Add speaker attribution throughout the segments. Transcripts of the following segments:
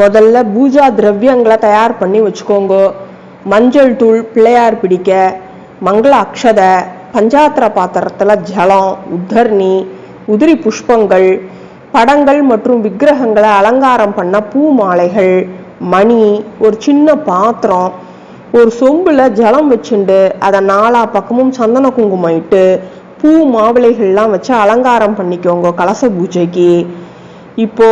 Speaker 1: முதல்ல பூஜா திரவியங்களை தயார் பண்ணி வச்சுக்கோங்க. மஞ்சள் தூள் பிள்ளையார் பிடிக்க, மங்கள அக்ஷதை, பஞ்சாத்திர பாத்திரத்தில் ஜலம், உத்தர்ணி, உதிரி புஷ்பங்கள், படங்கள் மற்றும் விக்கிரகங்களை அலங்காரம் பண்ண பூ மாலைகள், மணி, ஒரு சின்ன பாத்திரம், ஒரு சொம்புல ஜலம் வச்சுண்டு அதை 4 பக்கமும் சந்தன குங்குமம் இட்டு பூ மாவிளைகள்லாம் வச்சு அலங்காரம் பண்ணிக்கோங்க கலச பூஜைக்கு. இப்போ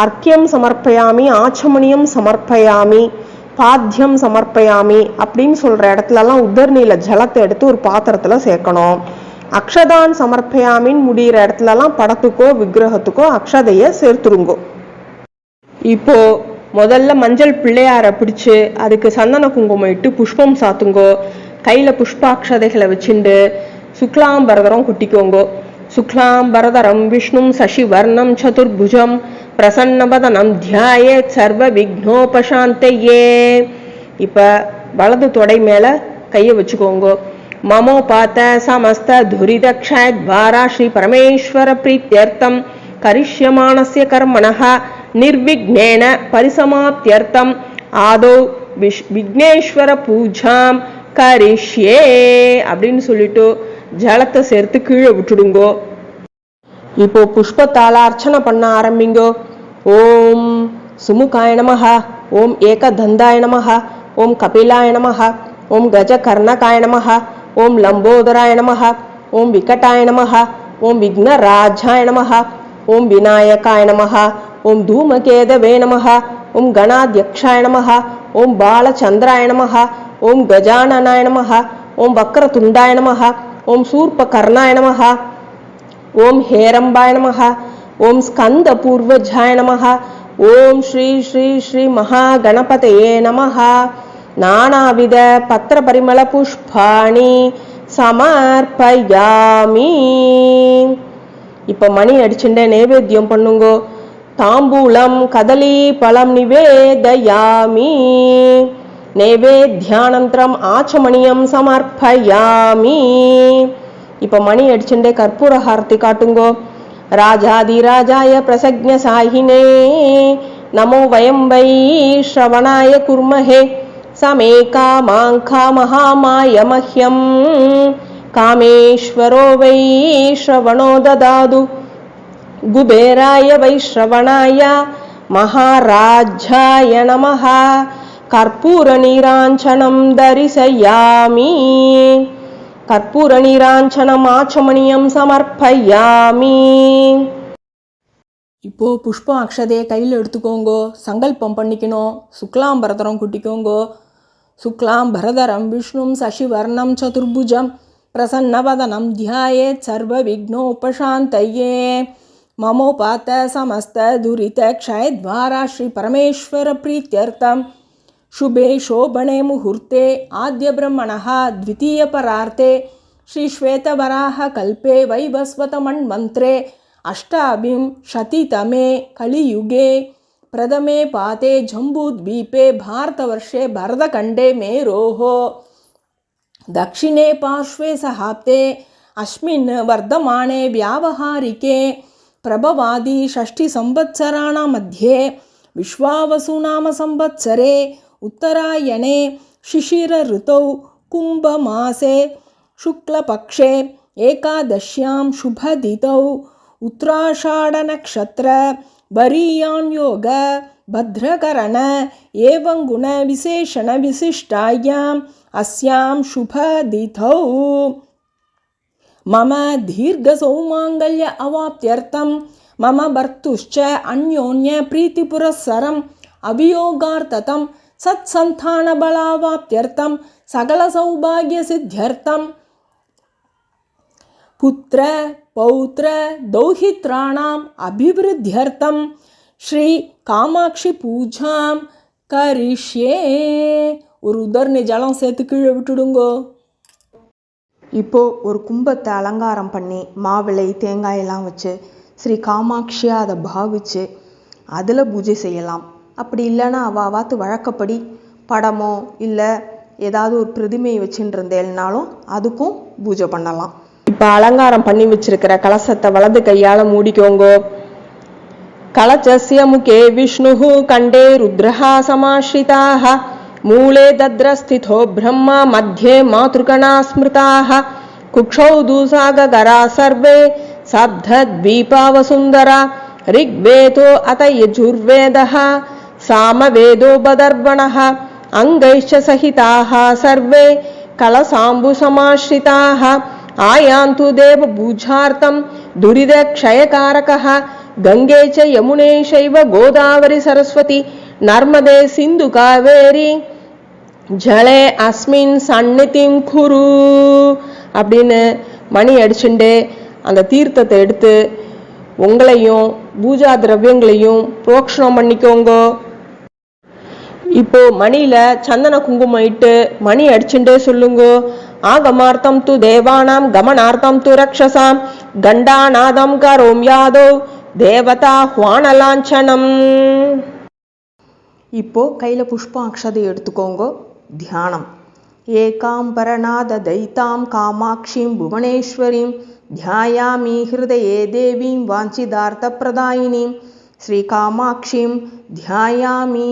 Speaker 1: அர்க்கியம் சமர்ப்பயாமி, ஆச்சமணியம் சமர்ப்பயாமி, பாத்தியம் சமர்ப்பயாமி அப்படின்னு சொல்ற இடத்துலலாம் உத்தர்ணியில ஜலத்தை எடுத்து ஒரு பாத்திரத்துல சேர்க்கணும். அக்ஷதான் சமர்ப்பயாமின்னு முடிகிற இடத்துலலாம் படத்துக்கோ விக்கிரகத்துக்கோ அக்ஷதைய சேர்த்துருங்கோ. இப்போ முதல்ல மஞ்சள் பிள்ளையார பிடிச்சு அதுக்கு சந்தன குங்குமம் இட்டு புஷ்பம் சாத்துங்கோ. கையில புஷ்பாட்சதைகளை வச்சுண்டு சுக்லாம்பரதரம் குட்டிக்கோங்கோ. சுக்லாம்பரதரம் விஷ்ணும் சசிவர்ணம் சதுர்புஜம் பிரசன்னபதனம் தியாயேத் சர்வ விக்னோபசாந்தையே. இப்ப வலது தொடை மேல கைய வச்சுக்கோங்க. மமோபாத்த சமஸ்த துரிதக்ஷயத்வாரா ஸ்ரீ பரமேஸ்வர பிரீத்யர்த்தம் கரிஷ்யமானஸ்ய கர்மணஹ நிர்விக்னேன பரிசமாப்தியர்த்தம் ஆதோ விக்னேஸ்வர பூஜாம் கரிஷ்யே அப்படின்னு சொல்லிட்டு ஜலத்தை சேர்த்து கீழே விட்டுடுங்கோ. இப்போ புஷ்பத்தால அர்ச்சனை பண்ண ஆரம்பிங்கோ. ஓம் சுமுகாய நமஹ, ஓம் ஏகதந்தாய நமஹ, ஓம் கபிலாய நமஹ, ஓம் கஜகர்ணகாய நமஹ, ஓம் லம்போதராய நமஹ, ஓம் விகட்டாய நமஹ, ஓம் விக்னராஜாய நமஹ, ஓம் விநாயகாய நமஹ, ஓம் தூமகேதவே நமஹ, ஓம் கணாத்யக்ஷாய நமஹ, ஓம் பாலச்சந்திராய நமஹ, ஓம் கஜானனாய நமஹ, ஓம் வக்ரதுண்டாய நமஹ, ஓம் சூர்பகர்ணாய நமஹ, ஓம் ஹேரம்பாய நமஹ, ஓம் ஸ்கந்த பூர்வஜாய நமஹ, ஓம் ஸ்ரீ ஸ்ரீ ஸ்ரீ மகாகணபதயே நமஹ. நானாவித பத்திர பரிமள புஷ்பாணி சமர்ப்பயாமி. இப்ப மணி அடிச்சுட்டே நைவேத்தியம் பண்ணுங்கோ. தாம்பூலம் கதலி பழம் நிவேதயாமி. நைவேத்யானந்தரம் ஆச்சமணியம் சமர்ப்பயாமி. இப்ப மணி அடிச்சுட்டே கற்பூர ஹாரதி காட்டுங்கோ. ராஜாதிராஜாய பிரசக்ஞ சாயினே நமோ வயம் வை ஸ்ரவணாய குர்மஹே சமே காமாங்கா மகாமாய மஹ்யம் காமேஸ்வரோ வை ஸ்ரவணோ ததாது குபேராய வை ஸ்ரவணாய மகாராஜாய நமஹ. கற்பூர நீராஞ்சனம் தரிசயாமி. கற்பூர நீராஞ்சனம் ஆச்சமணியம் சமர்ப்பயாமி. இப்போ புஷ்பம் அக்ஷதையை கையில் எடுத்துக்கோங்கோ. சங்கல்பம் பண்ணிக்கணும். சுக்லாம்பரதரம் குட்டிக்கோங்கோ. சுக்லாம்பரதரம் விஷ்ணும் சசிவர்ணம் சதுர்புஜம் பிரசன்னவதனம் தியாயேத் சர்வ விக்னோபசாந்தையே. மமோபாத்த சமஸ்த துரித க்ஷயத்வாரா ஸ்ரீ பரமேஸ்வர பிரீத்யர்த்தம் शुभे शोभने मुहूर्ते आद्य ब्रह्मणः द्वितीय परार्थे श्री श्वेतवराह कल्पे वैवस्वतमन्वन्त्रे अष्टाविंशतितमे कलियुगे प्रथमे पाते जम्बूद्वीपे भारतवर्षे भरतखण्डे मेरोः दक्षिणे पार्श्वे सहाप्ते अस्मिन् वर्धमाने व्यावहारिके प्रभवादि षष्ठी संवत्सराणां मध्ये विश्वावसुनाम संवत्सरे उत्तरायणे शिशिर ऋतौ कुंभमासे शुक्लपक्षे एकादश्यां शुभदितौ उत्तराषाढ़ नक्षत्र वरीयान् योग भद्रकरण एवं गुण विशेषण विशिष्टायाम् अस्यां शुभदितौ मम दीर्घ सौमांगल्य अवाप्त्यर्थं मम भर्तुश्च अन्योन्य प्रीतिपुरस्सरम् अभियोगार्थतं सत्संतान बलावाप्त्यर्थं सकल सौभाग्य सिद्ध्यर्थं पुत्र पौत्र दौहित्राणाम् अभिवृद्ध्यर्थं श्री कामाक्षी पूजां करिष्ये. ஒரு உதர்ணி ஜலம் சேர்த்து கீழே விட்டுடுங்கோ. இப்போ ஒரு கும்பத்தை அலங்காரம் பண்ணி மாவிளை தேங்காயெல்லாம் வச்சு ஸ்ரீ காமாட்சியா அதை பாவிச்சு அதில் பூஜை செய்யலாம். அப்படி இல்லைன்னா அவாத்து வழக்கப்படி படமோ இல்லை ஏதாவது ஒரு பிரதிமையை வச்சுட்டு இருந்தேன்னாலும் அதுக்கும் பூஜை பண்ணலாம். இப்போ அலங்காரம் பண்ணி வச்சிருக்கிற கலசத்தை வலது கையால் மூடிக்கோங்கோ. कलचस्य मुखे विष्णुः कंडे रुद्रः समाश्रिताः मूले दद्रस्थितो ब्रह्मा मध्ये मातृगणा स्मृताः कुक्षौ दूसागरा सर्वे सप्तद्वीपावसुन्दरा ऋग्वेदो अत यजुर्वेदः सामवेदो बदर्वणः अंगैश्च सहिताः सर्वे कलसाम्बुसमाश्रिताः आयान्तु देवपूजार्थं दुरितक्षयकारकः गंगे च यमुने शैव गोदावरी सरस्वती नर्मदे सिंधु कावेरी ஜலே அஸ்மின் சந்நிதிம் குரு அப்படின்னு மணி அடிச்சுட்டு அந்த தீர்த்தத்தை எடுத்து உங்களையும் பூஜா திரவியங்களையும் புரோக்ஷணம் பண்ணிக்கோங்க. இப்போ மணியில சந்தன குங்குமம் இட்டு மணி அடிச்சுட்டே சொல்லுங்க. ஆகமார்த்தம் து தேவானாம் கமனார்த்தம் து ரக்ஷசாம் கண்டாநாதம் கரோம் யாதோ தேவதா ஹ்வானலாஞ்சனம். இப்போ கையில புஷ்பம் அக்ஷதை எடுத்துக்கோங்க. தியானம். ஏகாம்பரநாத தைத்தாம் காமாட்சிம் புவனேஸ்வரீம் தியாயாமி ஹிருதயே தேவீம் வாஞ்சிதார்த்த பிரதாயினீம் ஸ்ரீ காமாட்சிம் தியாயாமி.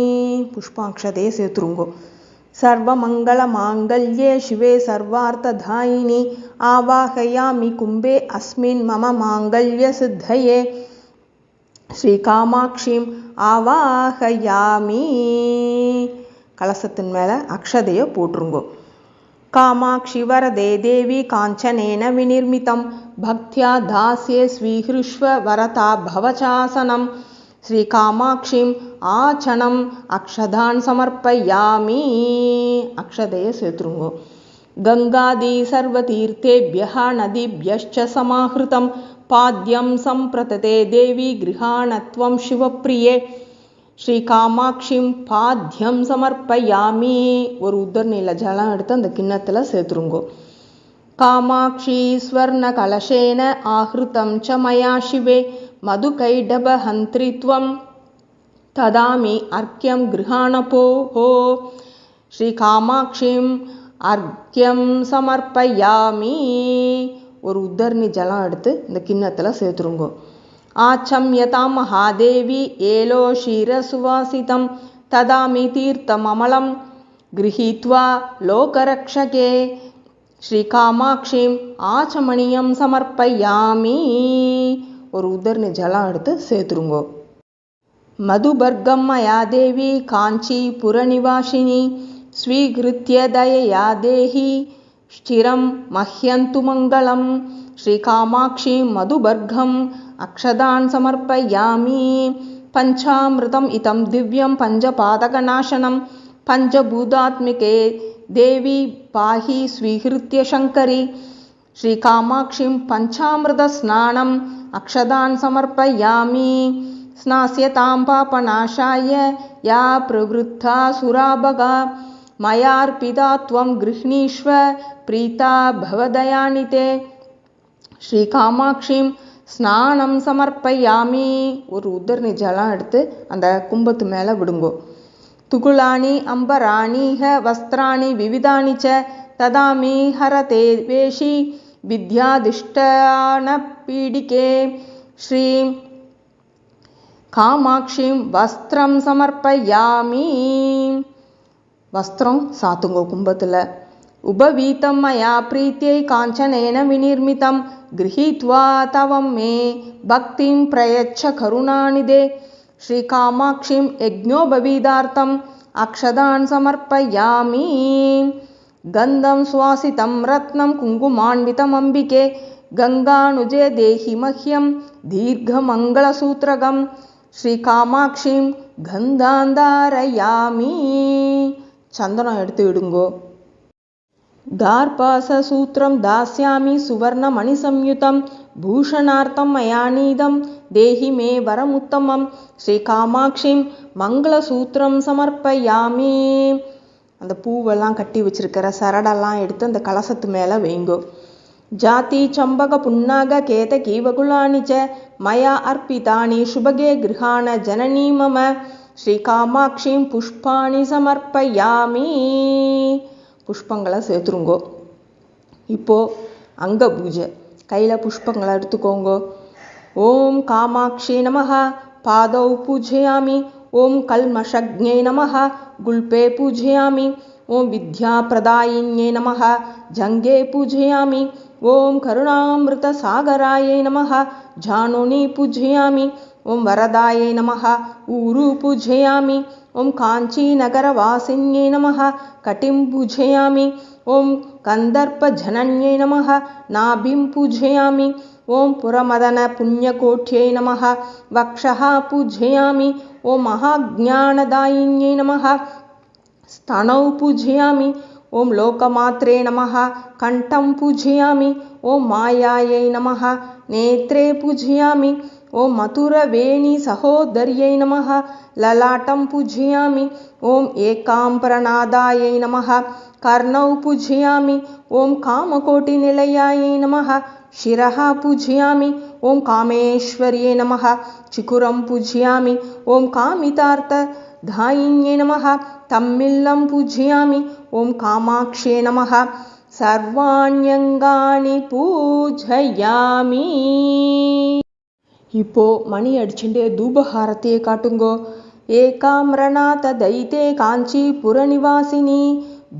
Speaker 1: புஷ்பாட்சதையை சேர்த்துருங்கோ. சர்வமங்கள மாங்கல்யே சிவே சர்வார்த்ததாயினி ஆவாஹயாமி கும்பே அஸ்மின் மம மாங்கல்ய சித்தயே ஸ்ரீ காமாட்சிம் ஆவாஹயாமி. கலசத்தின் மேலே அக்ஷதையை போட்டுருங்கோ. காமாட்சி வரதே தேவி காஞ்சனேன விநிர்மிதம் பக்தியா தாஸ்யே ஸ்வீஹ்ருஷ்வ வரதா பவசாசனம் ஸ்ரீ காமாட்சிம் ஆச்சனம் அக்ஷதான் சமர்ப்பயாமி. அக்ஷதையை சேர்த்துருங்கோ. கங்காதி சர்வதீர்த்தேபியः நதிபியश्च சமாஹ்ருதம் பாத்யம் சம்பிரததே தேவி கிருஹாணத்வம் சிவப்பிரியே ஸ்ரீ காமாட்சிம் பாத்யம் சமர்ப்பயாமி. ஒரு உத்தரநீல ஜலம் எடுத்து அந்த கிண்ணத்தில் சேர்த்துருங்கோ. காமாட்சி ஸ்வர்ண கலசேன ஆஹ்ருதம் ச மயா சிவே மதுகைடபஹந்திரித்வம் ததாமி அர்க்யம் கிருஹாணபோஹோ ஸ்ரீ காமாட்சிம் அர்க்யம் சமர்ப்பயாமி. ஒரு உத்தரணி ஜலம் எடுத்து இந்த கிண்ணத்தில் சேர்த்துருங்கோ. ஆச்சம்யதாம் மகாதேவி ஏலோ ஷீரசுவாசிதம் ததாமி தீர்த்தமமலம் கிரஹீத்வா லோகரக்ஷகே ஸ்ரீ காமாட்சிம் ஆச்சமணியம் சமர்ப்பயாமி. ஒரு உத்தரணி ஜலம் எடுத்து சேர்த்துருங்கோ. மதுபர்கம் மயா தேவி காஞ்சி புரநிவாசினி ஸ்வீகிருத்ய தயயா தேஹி ஸ்திரம் மஹ்யந்து மங்களம் ஸ்ரீ காமாட்சி மதுபர்கம் அக்ஷதான் சமர்ப்பயாமி. பஞ்சாமிருதம் இதம் திவ்யம் பஞ்சபாதகநாசனம் பஞ்சபூதாத்மிகே தேவி பாஹி ஸ்வீகிருத்ய சங்கரி ஸ்ரீ காமாட்சிம் பஞ்சாமிருத ஸ்நானம் அக்ஷதான் சமர்ப்பயாமி. ஸ்நாஸ்யதாம் பாபநாசாய யா பிரவருத்தா சுராபகா மயார்பிதா த்வம் கிருஹ்ணீஷ்வ பிரீதா பவதயானிதே ஸ்ரீ காமாட்சிம் ஸ்நானம் சமர்ப்பயாமி. ஒரு உத்தரணி ஜலம் எடுத்து அந்த கும்பத்து மேலே விடுங்கோ. துகுலானி அம்பராணிஹ வஸ்திராணி விவிதானி ச ததாமி ஹரதே வேஷி வித்யாதிஷ்டான பீடிகே ஸ்ரீ காமாட்சிம் வஸ்திரம் சமர்ப்பயாமி. வஸ்திரம் சாத்துங்கோ கும்பத்தில். உபவீதம் மயா பிரீத்தியை காஞ்சனேன விநிர்மிதம் கிரஹீத்வா தவம் மே பக்திம் பிரயச்ச கருணாநிதே ஸ்ரீ காமாட்சிம் யஜ்ஞோபவீதார்த்தம் அக்ஷதான் சமர்ப்பயாமி. கந்தம் சுவாசிதம் ரத்னம் குங்குமான்விதம் அம்பிகே கங்கானுஜே தேஹி மஹ்யம் தீர்க்கமங்களசூத்ரகம் ஸ்ரீ காமாட்சிம் கந்தாந்தாரயாமி. சந்தனம் எடுத்து விடுங்கோ. தார்பாசசூத்திரம் தாஸ்யாமி சுவர்ண மணிசம்யுதம் பூஷணார்த்தம் மயானீதம் தேஹி மே வரமுத்தமம் ஸ்ரீ காமாட்சிம் மங்களசூத்திரம் சமர்ப்பயாமி. அந்த பூவெல்லாம் கட்டி வச்சிருக்கிற சரடெல்லாம் எடுத்து அந்த கலசத்து மேலே வைங்கோ. ஜாதி சம்பக புன்னாக கேத கீவகுலானி ச மயா அர்ப்பிதானி சுபகே கிருஹாண ஜனனீ மம ஸ்ரீ காமாட்சிம் புஷ்பாணி சமர்ப்பயாமி. புஷ்பங்களை சேர்த்துருங்கோ. இப்போது அங்க பூஜை. கையில் புஷ்பங்களை எடுத்துக்கோங்க. ஓம் காமாட்சி நமஹ पादौ पूजयामि। ॐ कल्मषज्ञे नमः। गुल्पे पूजयामि। ॐ विद्याप्रदायिन्ये नमः। जङ्गे पूजयामि। ॐ करुणामृतसागरायै नमः। जानुनी पूजयामि। ॐ वरदायै नमः। ऊरु पूजयामि। ॐ काञ्चीनगरवासिन्यै नमः। कटिं पूजयामि। ॐ कन्दर्पजनन्यै नमः। नाभिं पूजयामि। ॐ पुरमदनपुण्यकोट्यै नमः। वक्षः पूजयामि। ॐ महाज्ञानदायिन्यै नमः। स्तनौ पूजयामि। ॐ लोकमात्रे नमः। कण्ठं पूजयामि। ॐ मायायै नमः। नेत्रे पूजयामि। ॐ मथुरवेणीसहोदर्यै नमः। ललाटं पूजयामि। ॐ एकाम्बरनादायै नमः। कर्णौ पूजयामि। ॐ कामकोटिनिलयायै नमः। शिरः पूजयामि। ॐ कामेश्वर्यै नमः। चिकुरं पूजयामि। ॐ कामितार्थदायिन्यै नमः। तम्मिल्लं पूजयामि। ॐ कामाक्ष्यै नमः। सर्वाण्यङ्गानि पूजयामि. இப்போ மணி அடிச்சுட்டே தூபஹாரத்தியை காட்டுங்கோ. ஏகாம்ரநாத தைத்தே காஞ்சிபுர நிவாசினி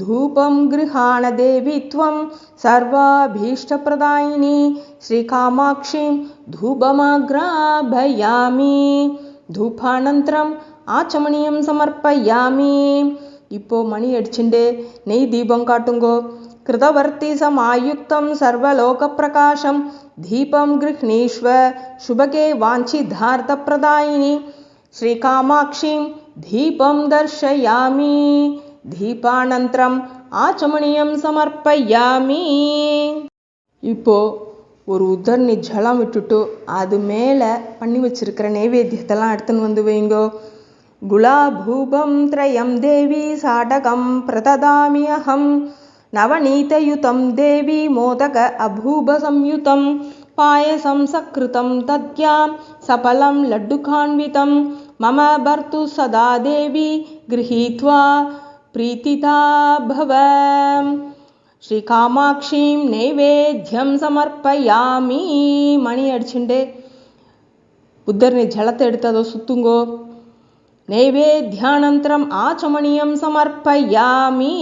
Speaker 1: धूपं गृहाण देवी त्वं सर्वाभीष्टप्रदायिनी श्रीकामाक्षीं धूपमाग्राभयामि. धूपानन्तरम् आचमनीयं समर्पयामि. இப்போ மணி அடிச்சுட்டே நெய் தீபம் காட்டுங்கோ. कृतवर्ती समायुक्तं सर्वलोकप्रकाशं दीपं गृह्णीष्व शुभगे वाञ्छितार्थप्रदायिनी श्रीकामाक्षीं दीपं दर्शयामि. दीपानन्तरम् आचमनीयं समर्पयामि. இப்போ ஒரு உதர்ணி ஜலம் விட்டுட்டு அது மேலே பண்ணி வச்சிருக்கிற நைவேத்தியத்தெல்லாம் எடுத்துன்னு வந்து வைங்கோ. குலாபூபம் த்ரயம் தேவி சாடகம் பிரததாமி அஹம் नवनीतयुतं देवी मोदक अभूभसंयुतं पायसं सकृतं तद्यां सफलं लड्डुकान्वितं मम भर्तु सदा देवी गृहीत्वा प्रीतिता भव. श्रीकामाक्षीं नैवेद्यं समर्पयामि. मणि अडिச்சுண்டே புத்தர்னி ஜலத்தை எடுத்து அதை சுத்துங்கோ. நைவேத்யானந்தரம் ஆச்சமணியம் சமர்ப்பயாமி.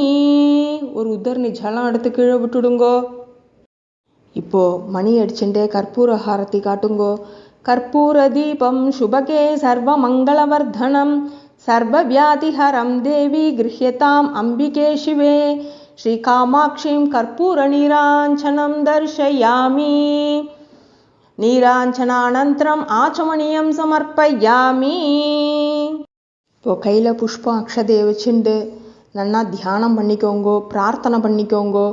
Speaker 1: ஒரு உதர்ணி ஜலம் எடுத்து கீழே விட்டுடுங்கோ. இப்போ மணி அடிச்சுட்டே கற்பூர ஹாரத்தி காட்டுங்கோ. கற்பூர தீபம் சுபகே சர்வ மங்களவர்தனம் சர்வ வியாதிஹரம் தேவி கிருஹ்யதாம் அம்பிகே சிவே. ஸ்ரீ காமாட்சிம் கற்பூர நீராஞ்சனம் தர்ஷயாமி. நீராஞ்சனானந்தரம் ஆச்சமணியம் சமர்ப்பயாமி. இப்போ கையில் புஷ்பம் அக்ஷதையை வச்சுண்டு நல்லா தியானம் பண்ணிக்கோங்கோ, பிரார்த்தனை பண்ணிக்கோங்கோ.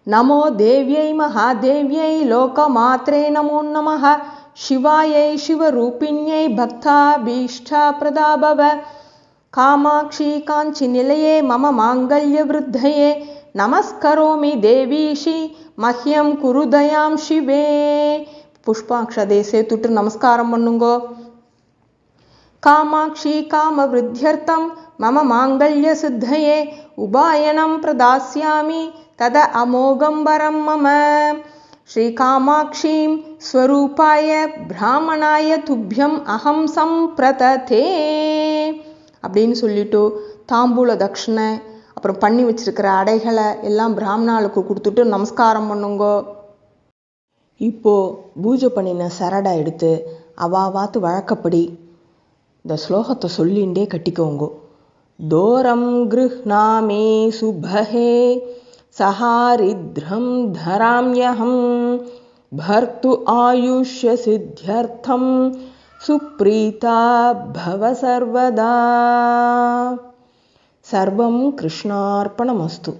Speaker 1: நமோ தேவ்யை மகாதேவ்யை லோகமாத்ரே நமோ நமः சிவாயை சிவரூபிண்யை பக்தாபீஷ்டா பிரதாபவ காமாட்சி காஞ்சி நிலையே மம மாங்கல்ய விருத்தயே நமஸ்கரோமி தேவீஷி மஹ்யம் குருதயாம் சிவே. புஷ்பாக்ஷதையை சேர்த்துட்டு நமஸ்காரம் பண்ணுங்கோ. कामाक्षी कामवृद्ध्यर्थं मम माङ्गल्यसिद्धये उपायनं प्रदास्यामि तद अमोघं वरं मम. श्रीकामाक्षीं स्वरूपाय ब्राह्मणाय तुभ्यं अहं सम्प्रतते அப்படின்னு சொல்லிட்டு தாம்பூல தட்சிணை அப்புறம் பண்ணி வச்சிருக்கிற அடைகளை எல்லாம் பிராமணாளுக்கு கொடுத்துட்டு நமஸ்காரம் பண்ணுங்கோ. இப்போ பூஜை பண்ணின சரடை எடுத்து அவாவாத்து வழக்கப்படி இந்த ஸ்லோகத்தை சொல்லிண்டே கட்டிக்கோங்கோ. தோரம் கிருஹ்ணாமி சுபஹே சஹாரித்ரம் தராம்யஹம் பர்த்து ஆயுஷ்ய சித்யர்த்தம் சுப்ரீதா பவ சர்வதா. சர்வம் கிருஷ்ணார்ப்பணமஸ்து.